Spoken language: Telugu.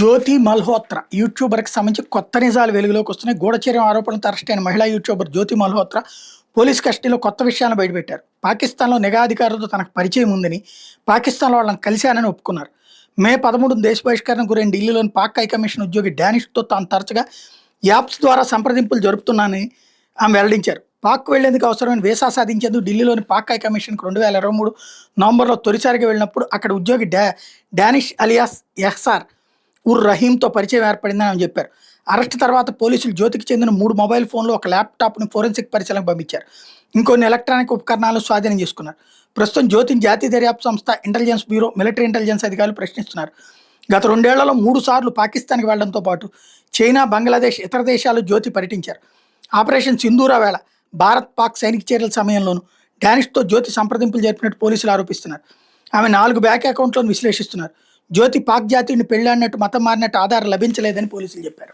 జ్యోతి మల్హోత్రా యూట్యూబర్కి సంబంధించి కొత్త నిజాలు వెలుగులోకి వస్తున్నాయి. గూఢచర్యం ఆరోపణలతో అరెస్ట్ అయిన మహిళా యూట్యూబర్ జ్యోతి మల్హోత్రా పోలీస్ కస్టడీలో కొత్త విషయాలను బయటపెట్టారు. పాకిస్తాన్లో నిఘా అధికారులతో తనకు పరిచయం ఉందని, పాకిస్తాన్లో వాళ్ళని కలిశానని ఒప్పుకున్నారు. మే 13 దేశ బహిష్కరణకు గురైన ఢిల్లీలోని పాక్ హైకమిషన్ ఉద్యోగి డానిష్తో తాను తరచుగా యాప్స్ ద్వారా సంప్రదింపులు జరుపుతున్నానని ఆమె వెల్లడించారు. పాక్ వెళ్లేందుకు అవసరమైన వీసా సాధించేందుకు ఢిల్లీలోని పాక్ హైకమిషన్కు 2023 నవంబర్లో తొలిసారిగా వెళ్ళినప్పుడు అక్కడ ఉద్యోగి డానిష్ అలియాస్ ఎహ్సార్ ఉర్ రహీంతో పరిచయం ఏర్పడిందని ఆమె చెప్పారు. అరెస్ట్ తర్వాత పోలీసులు జ్యోతికి చెందిన 3 మొబైల్ ఫోన్లు, ఒక ల్యాప్టాప్ను ఫోరెన్సిక్ పరిశీలనకు పంపించారు. ఇంకొన్ని ఎలక్ట్రానిక్ ఉపకరణాలను స్వాధీనం చేసుకున్నారు. ప్రస్తుతం జ్యోతిని జాతీయ దర్యాప్తు సంస్థ, ఇంటెలిజెన్స్ బ్యూరో, మిలిటరీ ఇంటెలిజెన్స్ అధికారులు ప్రశ్నిస్తున్నారు. గత 2 ఏళ్లలో 3 సార్లు పాకిస్తాన్కి వెళ్లడంతో పాటు చైనా, బంగ్లాదేశ్, ఇతర దేశాలు జ్యోతి పర్యటించారు. ఆపరేషన్ సింధూరా వేళ భారత్ పాక్ సైనిక చర్యల సమయంలోనూ డానిష్తో జ్యోతి సంప్రదింపులు జరిపినట్టు పోలీసులు ఆరోపిస్తున్నారు. ఆమె 4 బ్యాంక్ అకౌంట్లను విశ్లేషిస్తున్నారు. జ్యోతి పాక్ జాతీయుడిని పెళ్లాడినట్టు, మతం మారినట్టు ఆధారం లభించలేదని పోలీసులు చెప్పారు.